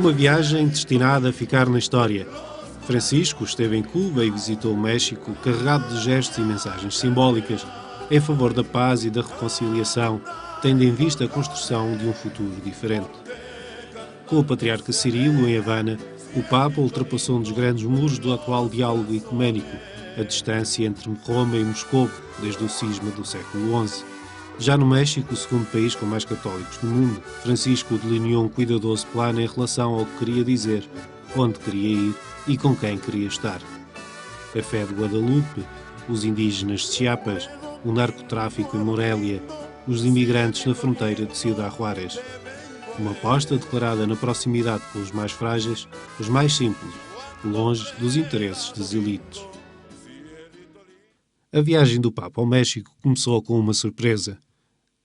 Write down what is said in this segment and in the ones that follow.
uma viagem destinada a ficar na história. Francisco esteve em Cuba e visitou o México carregado de gestos e mensagens simbólicas em favor da paz e da reconciliação, tendo em vista a construção de um futuro diferente. Com o patriarca Cirilo, em Havana, o Papa ultrapassou um dos grandes muros do atual diálogo ecuménico, a distância entre Roma e Moscou, desde o cisma do século XI. Já no México, o segundo país com mais católicos do mundo, Francisco delineou um cuidadoso plano em relação ao que queria dizer, onde queria ir e com quem queria estar. A fé de Guadalupe, os indígenas de Chiapas, o narcotráfico em Morelia, os imigrantes na fronteira de Ciudad Juárez. Uma aposta declarada na proximidade com os mais frágeis, os mais simples, longe dos interesses das elites. A viagem do Papa ao México começou com uma surpresa.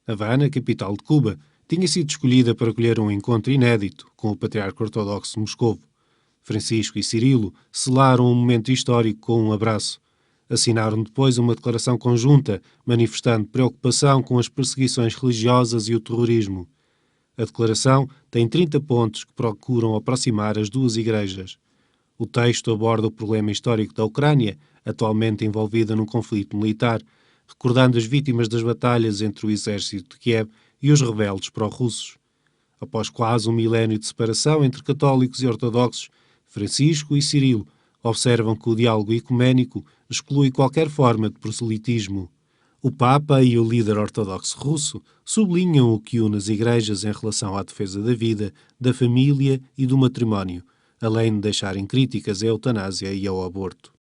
Havana, capital de Cuba, tinha sido escolhida para acolher um encontro inédito com o patriarca ortodoxo de Moscovo. Francisco e Cirilo selaram um momento histórico com um abraço. Assinaram depois uma declaração conjunta, manifestando preocupação com as perseguições religiosas e o terrorismo. A declaração tem 30 pontos que procuram aproximar as duas igrejas. O texto aborda o problema histórico da Ucrânia, atualmente envolvida num conflito militar, recordando as vítimas das batalhas entre o exército de Kiev e os rebeldes pró-russos. Após quase um milénio de separação entre católicos e ortodoxos, Francisco e Cirilo observam que o diálogo ecuménico exclui qualquer forma de proselitismo. O Papa e o líder ortodoxo russo sublinham o que une as igrejas em relação à defesa da vida, da família e do matrimónio, além de deixarem críticas à eutanásia e ao aborto.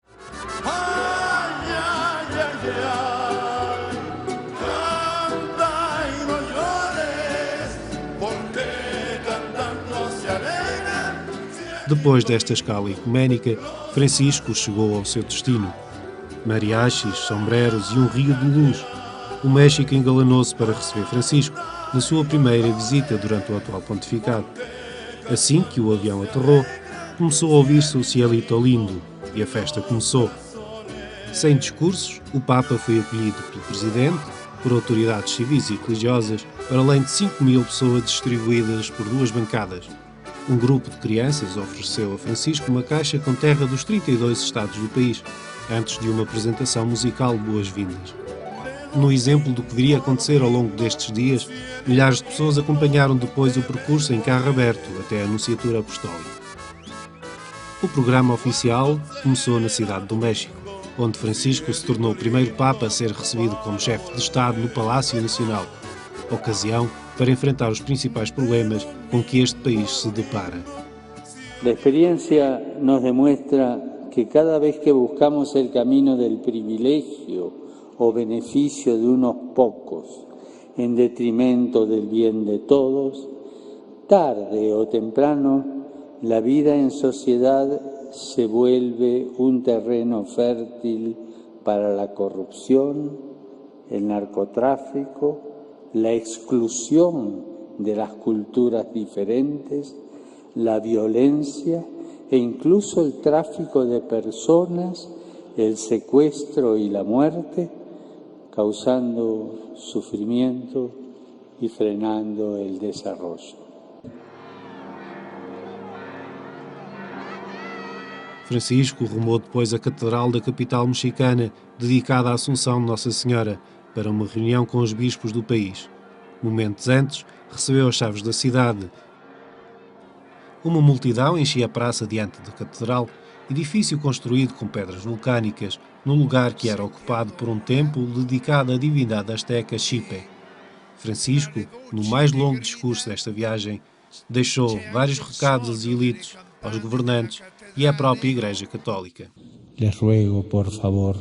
Depois desta escala ecuménica, Francisco chegou ao seu destino. Mariachis, sombreros e um rio de luz. O México engalanou-se para receber Francisco na sua primeira visita durante o atual pontificado. Assim que o avião aterrou, começou a ouvir-se o Cielito Lindo e a festa começou. Sem discursos, o Papa foi acolhido pelo Presidente, por autoridades civis e religiosas, para além de 5.000 pessoas distribuídas por duas bancadas. Um grupo de crianças ofereceu a Francisco uma caixa com terra dos 32 estados do país, antes de uma apresentação musical de boas-vindas. No exemplo do que viria a acontecer ao longo destes dias, milhares de pessoas acompanharam depois o percurso em carro aberto até a Anunciatura Apostólica. O programa oficial começou na cidade do México, onde Francisco se tornou o primeiro Papa a ser recebido como chefe de Estado no Palácio Nacional, ocasião para enfrentar os principais problemas com que este país se depara. A experiência nos demonstra que cada vez que buscamos el camino del privilegio o beneficio de unos pocos en detrimento del bien de todos, tarde o temprano la vida en sociedad se vuelve un terreno fértil para la corrupción, el narcotráfico, la exclusión de las culturas diferentes, la violencia e incluso el tráfico de personas, el secuestro y la muerte, causando sufrimiento y frenando el desarrollo. Francisco rumou depois à Catedral da capital mexicana, dedicada à Assunção de Nossa Senhora, para uma reunião com os bispos do país. Momentos antes, recebeu as chaves da cidade. Uma multidão enchia a praça diante da catedral, edifício construído com pedras vulcânicas, num lugar que era ocupado por um templo dedicado à divindade azteca Xipe. Francisco, no mais longo discurso desta viagem, deixou vários recados aos elites, aos governantes e à própria Igreja Católica. Les ruego, por favor,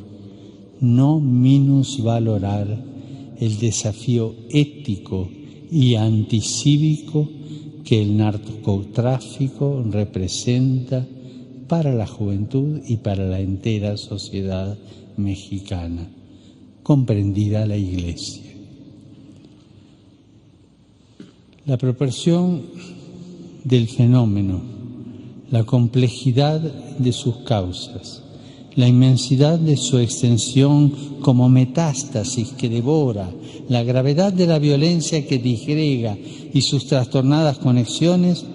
no minusvalorar el desafío ético y anticívico que el narcotráfico representa para la juventud y para la entera sociedad mexicana, comprendida la Iglesia. La proporción del fenómeno, la complejidad de sus causas, la inmensidad de su extensión como metástasis que devora, la gravedad de la violencia que disgrega y sus trastornadas conexiones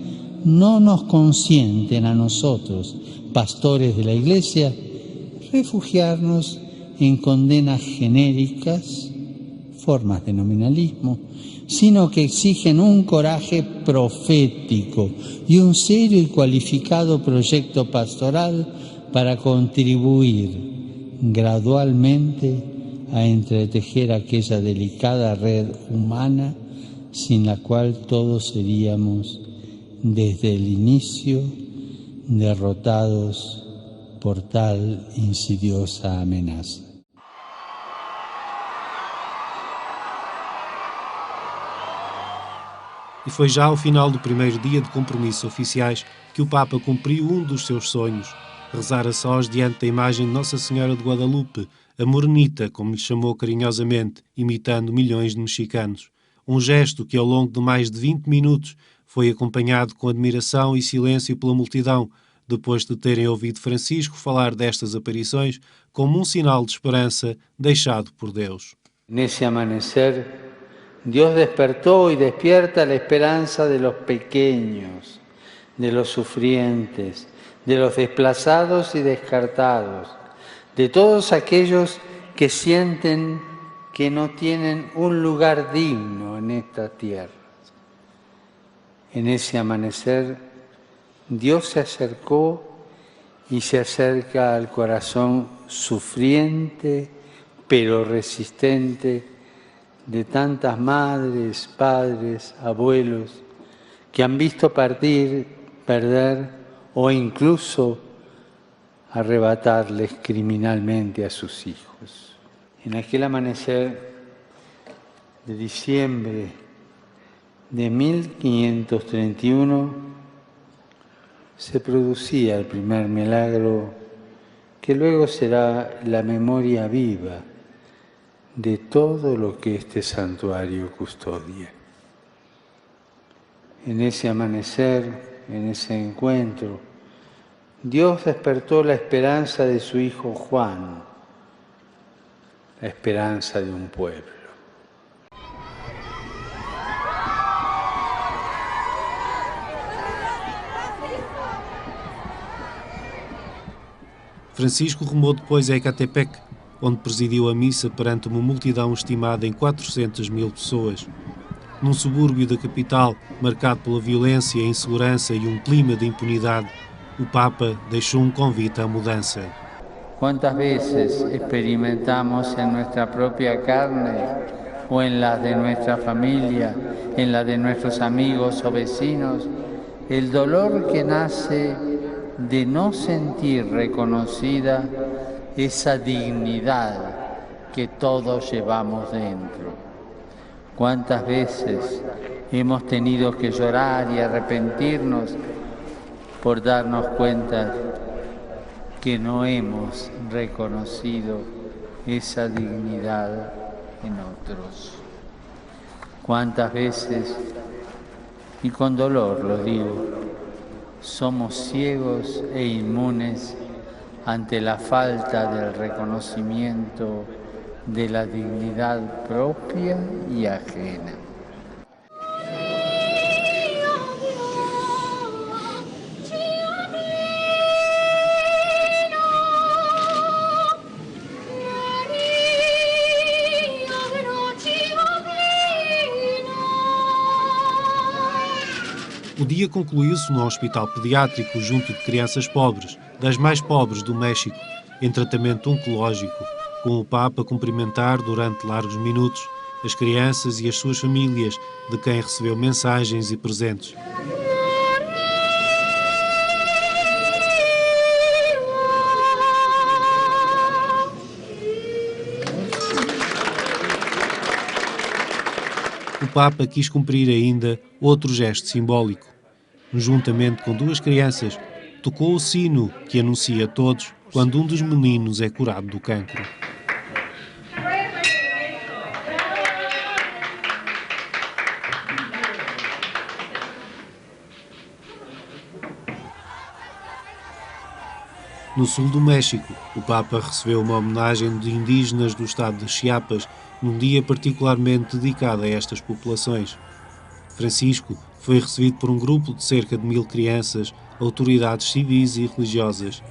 no nos consienten a nosotros, pastores de la Iglesia, refugiarnos en condenas genéricas, formas de nominalismo, sino que exigen un coraje profético y un serio y cualificado proyecto pastoral para contribuir gradualmente a entretejer aquella delicada red humana sin la cual todos seríamos desde el inicio derrotados por tal insidiosa amenaza. E foi já ao final do primeiro dia de compromissos oficiais que o Papa cumpriu um dos seus sonhos, rezar a sós diante da imagem de Nossa Senhora de Guadalupe, a Morenita, como lhe chamou carinhosamente, imitando milhões de mexicanos. Um gesto que ao longo de mais de 20 minutos foi acompanhado com admiração e silêncio pela multidão, depois de terem ouvido Francisco falar destas aparições como um sinal de esperança deixado por Deus. Nesse amanecer, Dios despertó y despierta la esperanza de los pequeños, de los sufrientes, de los desplazados y descartados, de todos aquellos que sienten que no tienen un lugar digno en esta tierra. En ese amanecer, Dios se acercó y se acerca al corazón sufriente pero resistente de tantas madres, padres, abuelos que han visto partir, perder o incluso arrebatarles criminalmente a sus hijos. En aquel amanecer de diciembre de 1531 se producía el primer milagro que luego será la memoria viva de todo lo que este santuario custodia. En ese amanecer, en ese encuentro, Dios despertó la esperanza de su Hijo Juan, la esperanza de un pueblo. Francisco rumou depois a Ecatepec, onde presidiu a missa perante uma multidão estimada em 400.000 pessoas. Num subúrbio da capital, marcado pela violência, insegurança e um clima de impunidade, o Papa deixou um convite à mudança. ¿Cuántas veces experimentamos en nuestra propia carne o en la de nuestra familia, en la de nuestros amigos o vecinos, el dolor que nace de no sentir reconocida esa dignidad que todos llevamos dentro? ¿Cuántas veces hemos tenido que llorar y arrepentirnos por darnos cuenta que no hemos reconocido esa dignidad en otros? ¿Cuántas veces, y con dolor lo digo, somos ciegos e inmunes ante la falta del reconocimiento de la dignidad propia y ajena? O dia concluiu-se no hospital pediátrico junto de crianças pobres, das mais pobres do México, em tratamento oncológico, com o Papa a cumprimentar durante largos minutos as crianças e as suas famílias, de quem recebeu mensagens e presentes. O Papa quis cumprir ainda outro gesto simbólico. Juntamente com duas crianças, tocou o sino que anuncia a todos quando um dos meninos é curado do cancro. No sul do México, o Papa recebeu uma homenagem de indígenas do estado de Chiapas num dia particularmente dedicado a estas populações. Francisco Foi recebido por um grupo de cerca de 1000 crianças, autoridades civis e religiosas.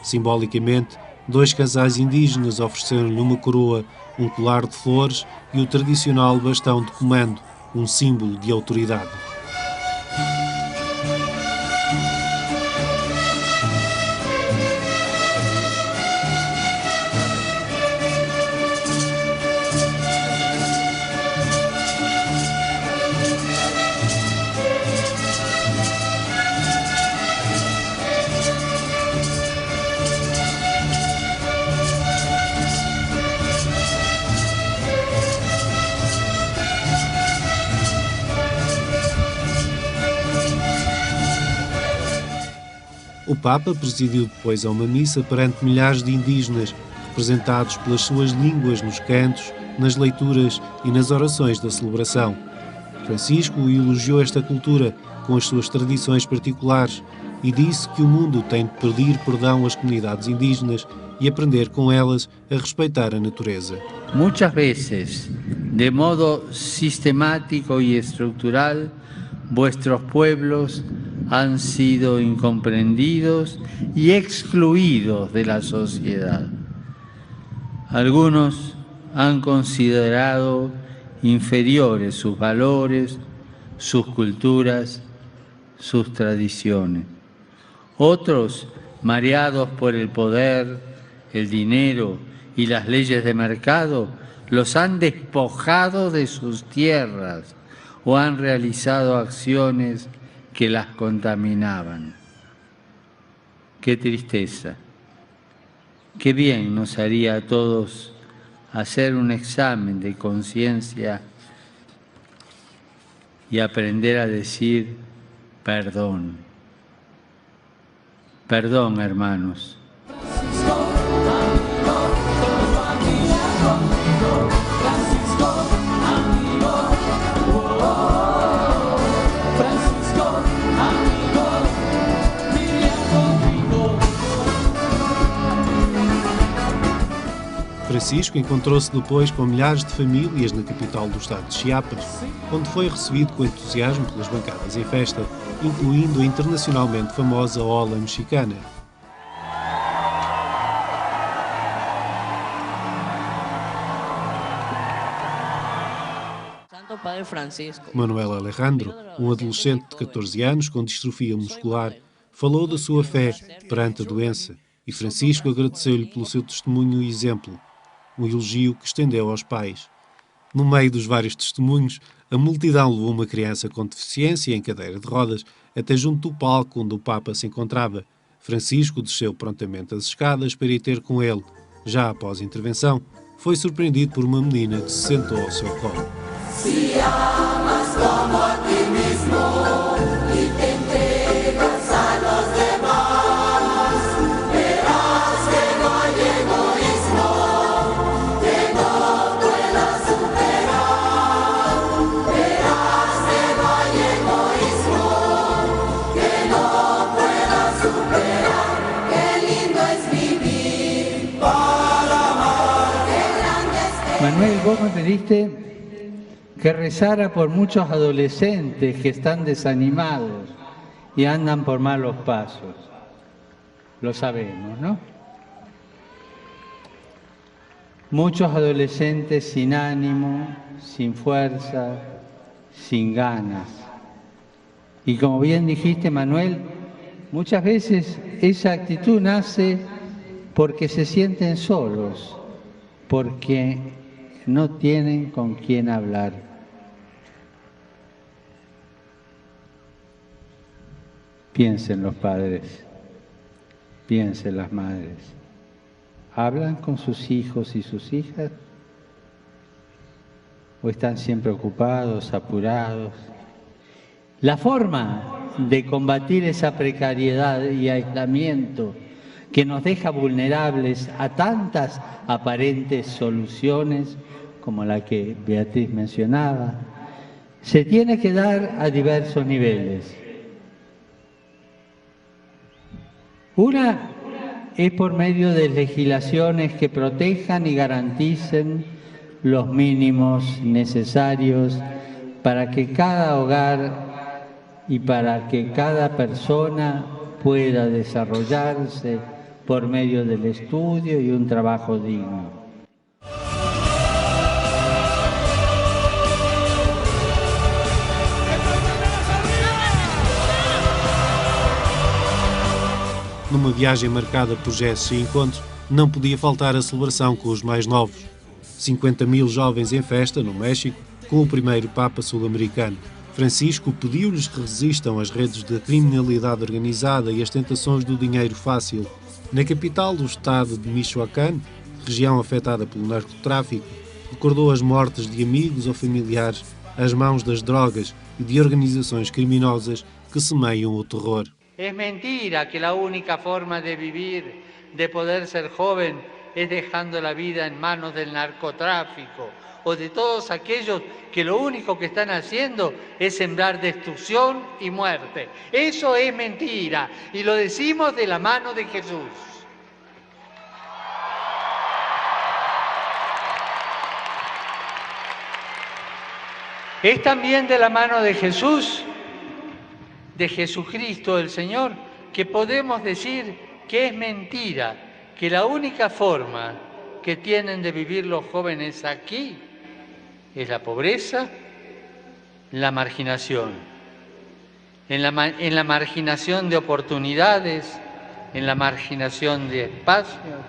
Simbolicamente, 2 casais indígenas ofereceram-lhe uma coroa, um colar de flores e o tradicional bastão de comando, um símbolo de autoridade. O Papa presidiu depois a uma missa perante milhares de indígenas, representados pelas suas línguas nos cantos, nas leituras e nas orações da celebração. Francisco elogiou esta cultura com as suas tradições particulares e disse que o mundo tem de pedir perdão às comunidades indígenas e aprender com elas a respeitar a natureza. Muchas veces, de modo sistemático y estructural, vuestros pueblos han sido incomprendidos y excluidos de la sociedad. Algunos han considerado inferiores sus valores, sus culturas, sus tradiciones. Otros, mareados por el poder, el dinero y las leyes de mercado, los han despojado de sus tierras o han realizado acciones que las contaminaban. Qué tristeza. Qué bien nos haría a todos hacer un examen de conciencia y aprender a decir perdón. Perdón, hermanos. Francisco encontrou-se depois com milhares de famílias na capital do estado de Chiapas, onde foi recebido com entusiasmo pelas bancadas em festa, incluindo a internacionalmente famosa Ola Mexicana. Manuel Alejandro, um adolescente de 14 anos com distrofia muscular, falou da sua fé perante a doença e Francisco agradeceu-lhe pelo seu testemunho e exemplo, um elogio que estendeu aos pais. No meio dos vários testemunhos, a multidão levou uma criança com deficiência em cadeira de rodas até junto do palco onde o Papa se encontrava. Francisco desceu prontamente as escadas para ir ter com ele. Já após a intervenção, foi surpreendido por uma menina que se sentou ao seu colo. Si amas como a ti mismo y te entregas a los demás, verás que no hay egoísmo que no puedas superar. Verás que no hay egoísmo que no puedas superar. Qué lindo es vivir para amar. Qué grande es. Manuel, vos me pediste que rezara por muchos adolescentes que están desanimados y andan por malos pasos. Lo sabemos, ¿no? Muchos adolescentes sin ánimo, sin fuerza, sin ganas. Y como bien dijiste, Manuel, muchas veces esa actitud nace porque se sienten solos, porque no tienen con quién hablar. Piensen los padres, piensen las madres. ¿Hablan con sus hijos y sus hijas? ¿O están siempre ocupados, apurados? La forma de combatir esa precariedad y aislamiento que nos deja vulnerables a tantas aparentes soluciones como la que Beatriz mencionaba, se tiene que dar a diversos niveles. Una es por medio de legislaciones que protejan y garanticen los mínimos necesarios para que cada hogar y para que cada persona pueda desarrollarse por medio del estudio y un trabajo digno. Numa viagem marcada por gestos e encontros, não podia faltar a celebração com os mais novos. 50.000 jovens em festa, no México, com o primeiro Papa sul-americano. Francisco pediu-lhes que resistam às redes da criminalidade organizada e às tentações do dinheiro fácil. Na capital do estado de Michoacán, região afetada pelo narcotráfico, recordou as mortes de amigos ou familiares às mãos das drogas e de organizações criminosas que semeiam o terror. Es mentira que la única forma de vivir, de poder ser joven, es dejando la vida en manos del narcotráfico o de todos aquellos que lo único que están haciendo es sembrar destrucción y muerte. Eso es mentira y lo decimos de la mano de Jesús. Es también de la mano de Jesús, de Jesucristo el Señor, que podemos decir que es mentira, que la única forma que tienen de vivir los jóvenes aquí es la pobreza, la marginación. En la marginación de oportunidades, en la marginación de espacios,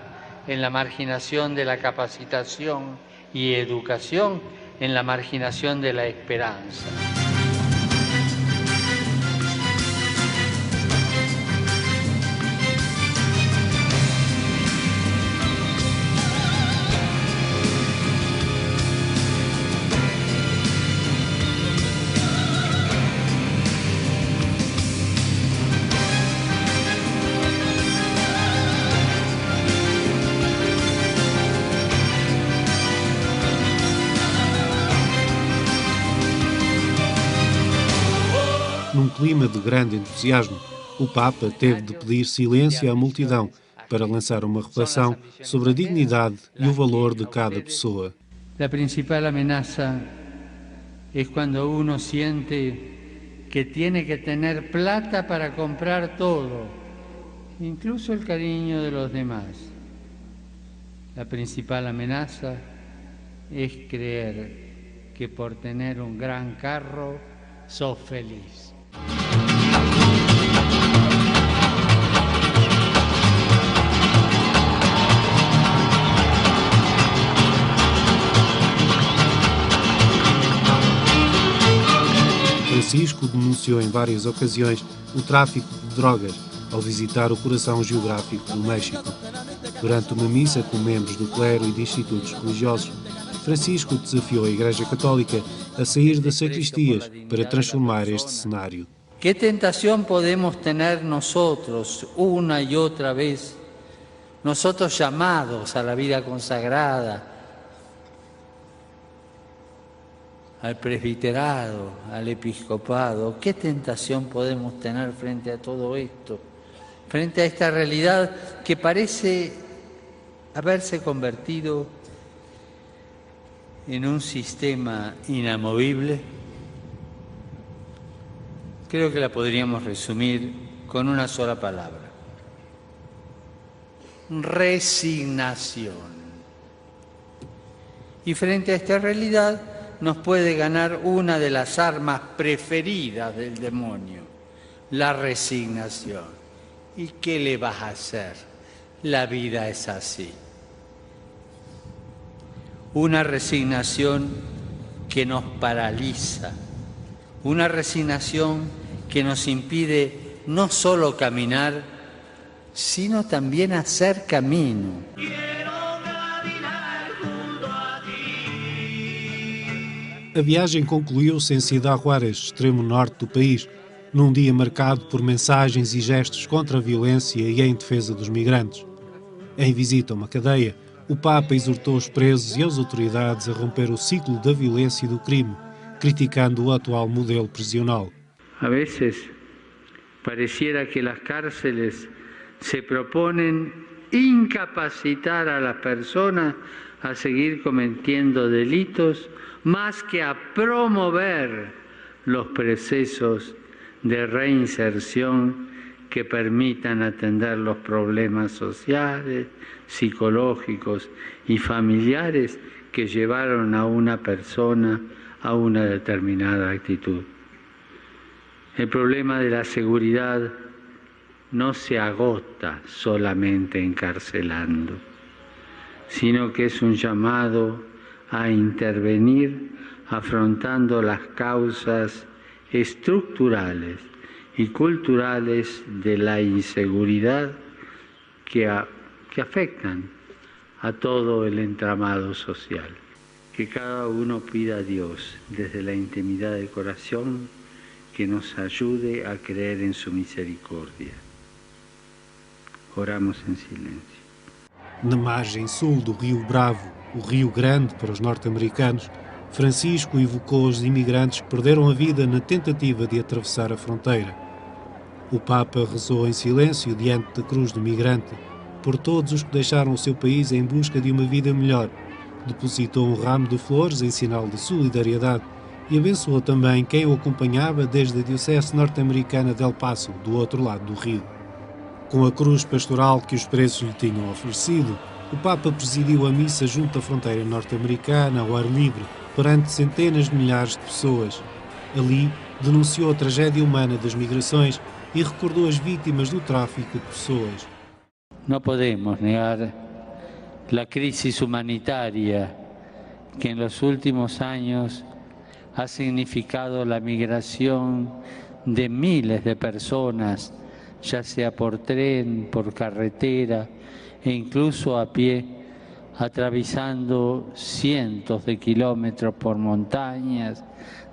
en la marginación de la capacitación y educación, en la marginación de la esperanza. Num clima de grande entusiasmo, o Papa teve de pedir silêncio à multidão para lançar uma reflexão sobre a dignidade e o valor de cada pessoa. La principal amenaza es cuando uno siente que tiene que tener plata para comprar todo, incluso el cariño de los demás. La principal amenaza es creer que por tener un gran carro sos feliz. Francisco denunciou em várias ocasiões o tráfico de drogas ao visitar o coração geográfico do México. Durante uma missa com membros do clero e de institutos religiosos, Francisco desafiou a Igreja Católica a sair das sacristias para transformar este cenário. ¿Qué tentación podemos tener nosotros una y otra vez, nosotros llamados a la vida consagrada, al presbiterado, al episcopado? ¿Qué tentación podemos tener frente a todo esto? Frente a esta realidad que parece haberse convertido en un sistema inamovible. Creo que la podríamos resumir con una sola palabra: resignación. Y frente a esta realidad nos puede ganar una de las armas preferidas del demonio, la resignación. ¿Y qué le vas a hacer? La vida es así. Una resignación que nos paraliza, una resignación que nos impide no solo caminar, sino también hacer camino. A viagem concluiu-se em Ciudad Juárez, extremo norte do país, num dia marcado por mensagens e gestos contra a violência e em defesa dos migrantes. Em visita a uma cadeia, o Papa exortou os presos e as autoridades a romper o ciclo da violência e do crime, criticando o atual modelo prisional. A veces pareciera que las cárceles se proponen incapacitar a las personas a seguir cometiendo delitos más que a promover los procesos de reinserción que permitan atender los problemas sociales, psicológicos y familiares que llevaron a una persona a una determinada actitud. El problema de la seguridad no se agota solamente encarcelando, sino que es un llamado a intervenir afrontando las causas estructurales y culturales de la inseguridad que afectan a todo el entramado social. Que cada uno pida a Dios desde la intimidad del corazón que nos ayude a creer en su misericordia. Oramos em silêncio. Na margem sul do Rio Bravo, o Rio Grande para os norte-americanos, Francisco evocou os imigrantes que perderam a vida na tentativa de atravessar a fronteira. O Papa rezou em silêncio diante da cruz do migrante por todos os que deixaram o seu país em busca de uma vida melhor. Depositou um ramo de flores em sinal de solidariedade e abençoou também quem o acompanhava desde a diocese norte-americana de El Paso, do outro lado do rio. Com a cruz pastoral que os presos lhe tinham oferecido, o Papa presidiu a missa junto à fronteira norte-americana, ao ar livre, perante centenas de milhares de pessoas. Ali, denunciou a tragédia humana das migrações e recordou as vítimas do tráfico de pessoas. No podemos negar la crisis humanitaria que en los últimos años ha significado la migración de miles de personas, ya sea por tren, por carretera e incluso a pie, atravesando cientos de kilómetros por montañas,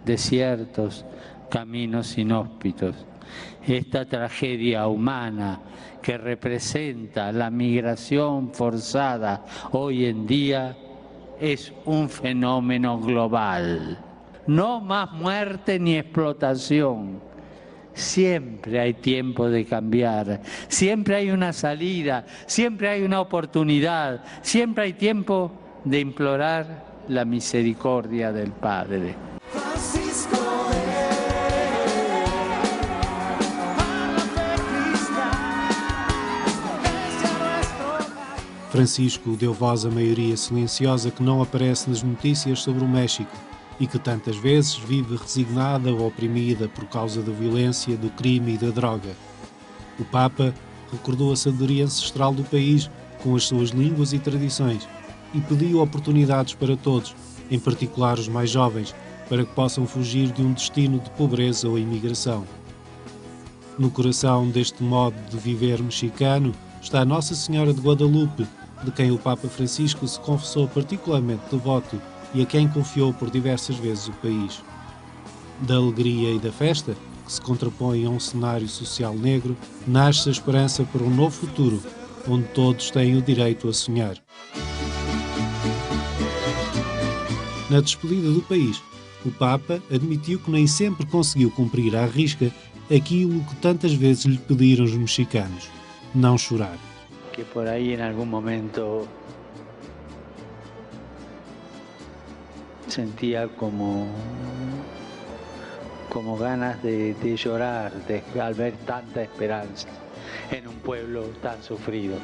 desiertos, caminos inhóspitos. Esta tragedia humana que representa la migración forzada hoy en día es un fenómeno global. No más muerte ni explotación. Siempre hay tiempo de cambiar, siempre hay una salida, siempre hay una oportunidad, siempre hay tiempo de implorar la misericordia del Padre. Francisco deu voz à maioria silenciosa que não aparece nas notícias sobre o México e que tantas vezes vive resignada ou oprimida por causa da violência, do crime e da droga. O Papa recordou a sabedoria ancestral do país com as suas línguas e tradições e pediu oportunidades para todos, em particular os mais jovens, para que possam fugir de um destino de pobreza ou imigração. No coração deste modo de viver mexicano está Nossa Senhora de Guadalupe, de quem o Papa Francisco se confessou particularmente devoto e a quem confiou por diversas vezes o país. Da alegria e da festa, que se contrapõem a um cenário social negro, nasce a esperança por um novo futuro, onde todos têm o direito a sonhar. Na despedida do país, o Papa admitiu que nem sempre conseguiu cumprir à risca aquilo que tantas vezes lhe pediram os mexicanos: não chorar. Que por ahí en algún momento sentía como ganas de llorar al ver tanta esperanza en un pueblo tan sufrido.